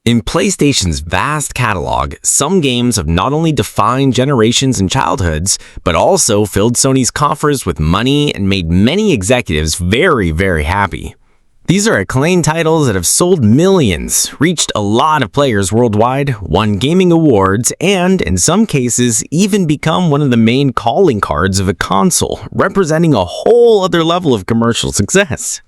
In PlayStation's vast catalog, some games have not only defined generations and childhoods, but also filled Sony's coffers with money and made many executives very, very happy. These are acclaimed titles that have sold millions, reached a lot of players worldwide, won gaming awards, and, in some cases, even become one of the main calling cards of a console, representing a whole other level of commercial success.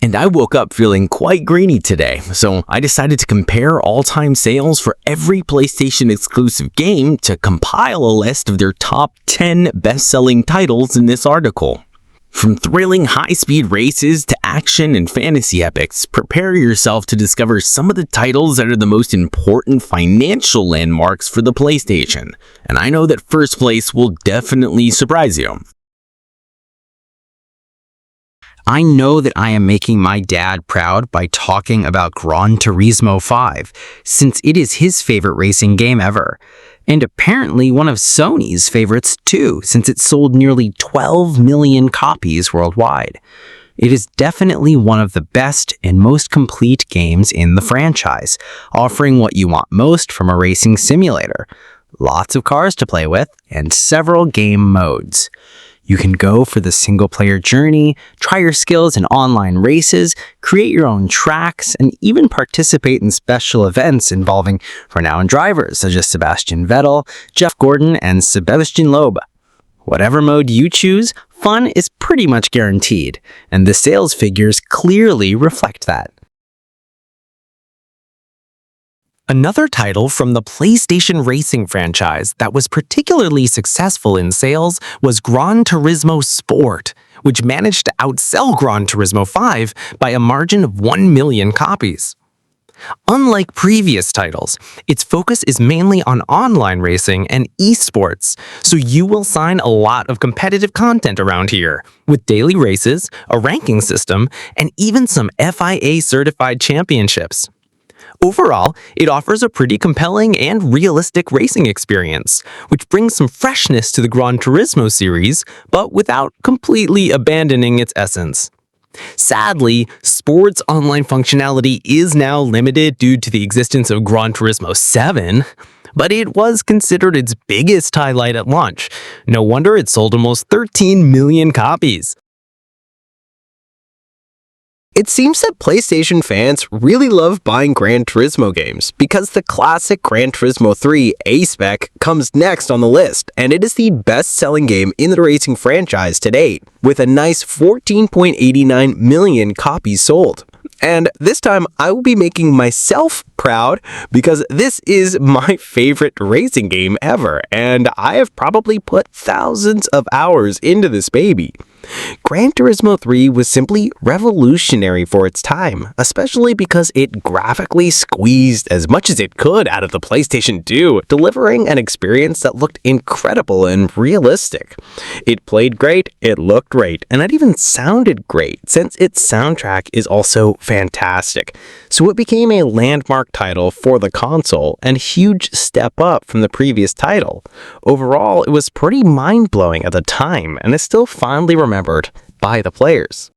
And I woke up feeling quite greeny today, so I decided to compare all-time sales for every PlayStation exclusive game to compile a list of their top 10 best-selling titles in this article. From thrilling high-speed races to action and fantasy epics, prepare yourself to discover some of the titles that are the most important financial landmarks for the PlayStation. And I know that first place will definitely surprise you. I know that I am making my dad proud by talking about Gran Turismo 5, since it is his favorite racing game ever. And apparently one of Sony's favorites too, since it sold nearly 12 million copies worldwide. It is definitely one of the best and most complete games in the franchise, offering what you want most from a racing simulator. Lots of cars to play with, and several game modes. You can go for the single-player journey, try your skills in online races, create your own tracks, and even participate in special events involving renowned drivers such as Sebastian Vettel, Jeff Gordon, and Sebastian Loeb. Whatever mode you choose, fun is pretty much guaranteed, and the sales figures clearly reflect that. Another title from the PlayStation racing franchise that was particularly successful in sales was Gran Turismo Sport, which managed to outsell Gran Turismo 5 by a margin of 1 million copies. Unlike previous titles, its focus is mainly on online racing and esports, so you will find a lot of competitive content around here, with daily races, a ranking system, and even some FIA-certified championships. Overall, it offers a pretty compelling and realistic racing experience, which brings some freshness to the Gran Turismo series, but without completely abandoning its essence. Sadly, sports online functionality is now limited due to the existence of Gran Turismo 7, but it was considered its biggest highlight at launch. No wonder it sold almost 13 million copies. It seems that PlayStation fans really love buying Gran Turismo games because the classic Gran Turismo 3 A-Spec comes next on the list, and it is the best-selling game in the racing franchise to date, with a nice 14.89 million copies sold. And this time, I will be making myself proud because this is my favorite racing game ever, and I have probably put thousands of hours into this baby. Gran Turismo 3 was simply revolutionary for its time, especially because it graphically squeezed as much as it could out of the PlayStation 2, delivering an experience that looked incredible and realistic. It played great, it looked great, and it even sounded great since its soundtrack is also fantastic. So it became a landmark title for the console and a huge step up from the previous title. Overall, it was pretty mind-blowing at the time and is still fondly remembered by the players.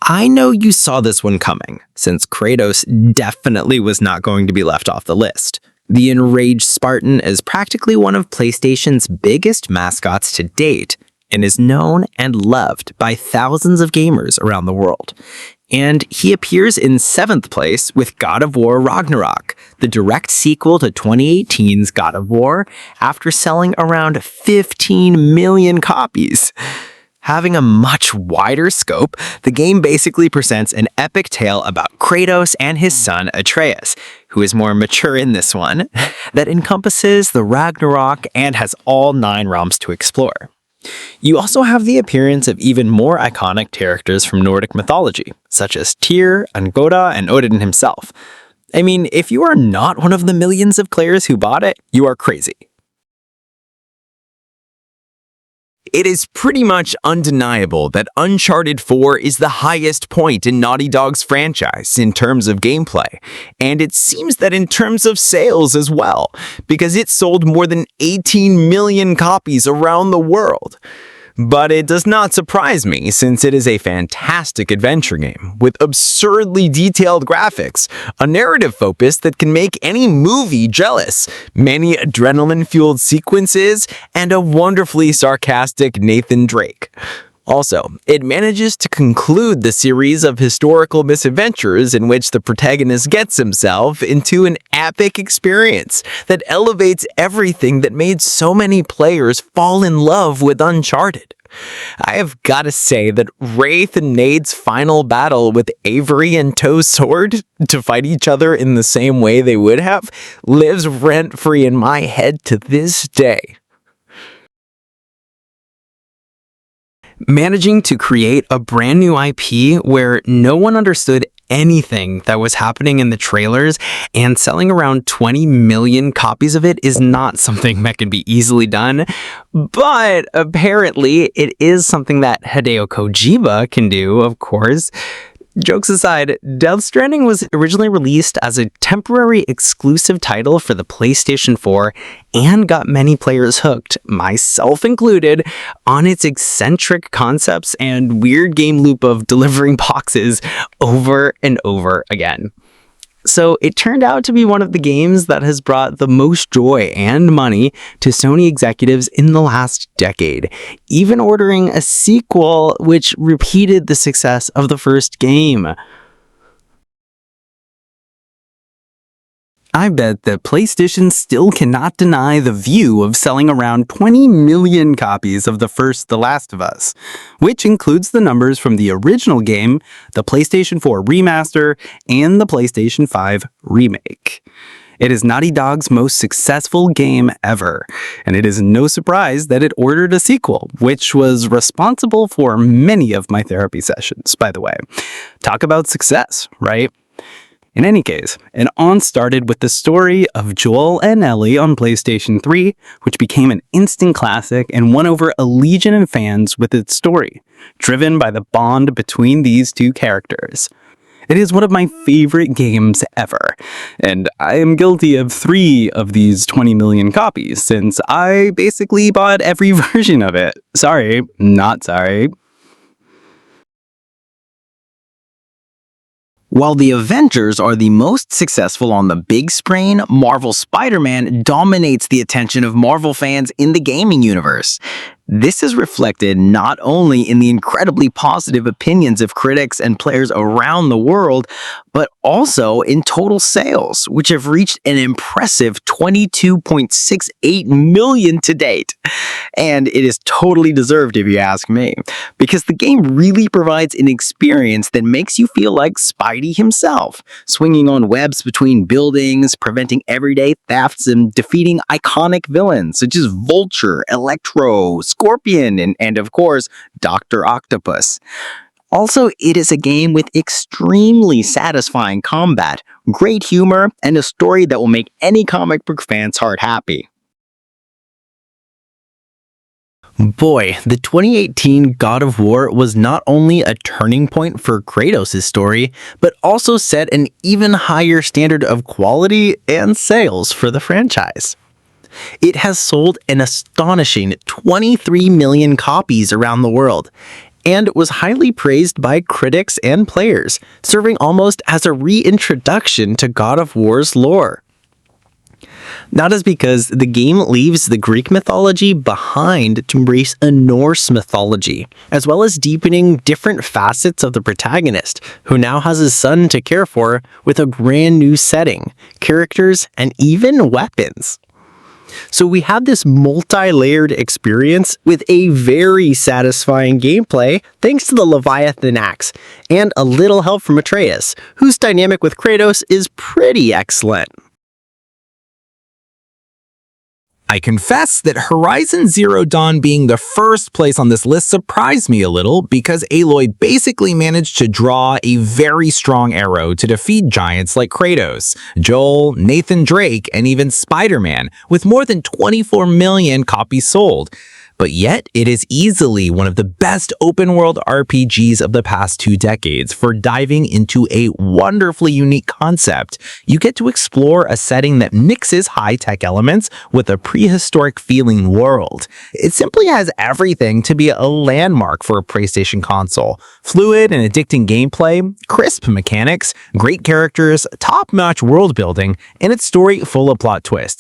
I know you saw this one coming, since Kratos definitely was not going to be left off the list. The enraged Spartan is practically one of PlayStation's biggest mascots to date, and is known and loved by thousands of gamers around the world. And he appears in 7th place with God of War Ragnarok, the direct sequel to 2018's God of War, after selling around 15 million copies. Having a much wider scope, the game basically presents an epic tale about Kratos and his son Atreus, who is more mature in this one, that encompasses the Ragnarok and has all 9 realms to explore. You also have the appearance of even more iconic characters from Nordic mythology, such as Tyr, Angoda, and Odin himself. I mean, if you are not one of the millions of players who bought it, you are crazy. It is pretty much undeniable that Uncharted 4 is the highest point in Naughty Dog's franchise in terms of gameplay, and it seems that in terms of sales as well, because it sold more than 18 million copies around the world. But it does not surprise me, since it is a fantastic adventure game with absurdly detailed graphics, a narrative focus that can make any movie jealous, many adrenaline-fueled sequences, and a wonderfully sarcastic Nathan Drake. Also, it manages to conclude the series of historical misadventures in which the protagonist gets himself into an epic experience that elevates everything that made so many players fall in love with Uncharted. I have got to say that Wraith and Nade's final battle with Avery and Toe's sword to fight each other in the same way they would have lives rent-free in my head to this day. Managing to create a brand new IP where no one understood anything that was happening in the trailers and selling around 20 million copies of it is not something that can be easily done, but apparently it is something that Hideo Kojima can do, of course. Jokes aside, Death Stranding was originally released as a temporary exclusive title for the PlayStation 4 and got many players hooked, myself included, on its eccentric concepts and weird game loop of delivering boxes over and over again. So it turned out to be one of the games that has brought the most joy and money to Sony executives in the last decade, even ordering a sequel which repeated the success of the first game. I bet that PlayStation still cannot deny the view of selling around 20 million copies of the first The Last of Us, which includes the numbers from the original game, the PlayStation 4 remaster, and the PlayStation 5 remake. It is Naughty Dog's most successful game ever, and it is no surprise that it ordered a sequel, which was responsible for many of my therapy sessions, by the way. Talk about success, right? In any case, it all started with the story of Joel and Ellie on PlayStation 3, which became an instant classic and won over a legion of fans with its story, driven by the bond between these two characters. It is one of my favorite games ever, and I am guilty of 3 of these 20 million copies, since I basically bought every version of it. Sorry, not sorry. While the Avengers are the most successful on the big screen, Marvel's Spider-Man dominates the attention of Marvel fans in the gaming universe. This is reflected not only in the incredibly positive opinions of critics and players around the world, but also in total sales, which have reached an impressive 22.68 million to date. And it is totally deserved if you ask me, because the game really provides an experience that makes you feel like Spidey himself, swinging on webs between buildings, preventing everyday thefts, and defeating iconic villains such as Vulture, Electro, Scorpion, and of course, Dr. Octopus. Also, it is a game with extremely satisfying combat, great humor, and a story that will make any comic book fan's heart happy. Boy, the 2018 God of War was not only a turning point for Kratos' story, but also set an even higher standard of quality and sales for the franchise. It has sold an astonishing 23 million copies around the world, and was highly praised by critics and players, serving almost as a reintroduction to God of War's lore. That is because the game leaves the Greek mythology behind to embrace a Norse mythology, as well as deepening different facets of the protagonist, who now has his son to care for with a brand new setting, characters, and even weapons. So we have this multi-layered experience with a very satisfying gameplay thanks to the Leviathan axe, and a little help from Atreus, whose dynamic with Kratos is pretty excellent. I confess that Horizon Zero Dawn being the first place on this list surprised me a little, because Aloy basically managed to draw a very strong arrow to defeat giants like Kratos, Joel, Nathan Drake, and even Spider-Man, with more than 24 million copies sold. But yet, it is easily one of the best open-world RPGs of the past 2 decades for diving into a wonderfully unique concept. You get to explore a setting that mixes high-tech elements with a prehistoric-feeling world. It simply has everything to be a landmark for a PlayStation console. Fluid and addicting gameplay, crisp mechanics, great characters, top-notch world building, and its story full of plot twists.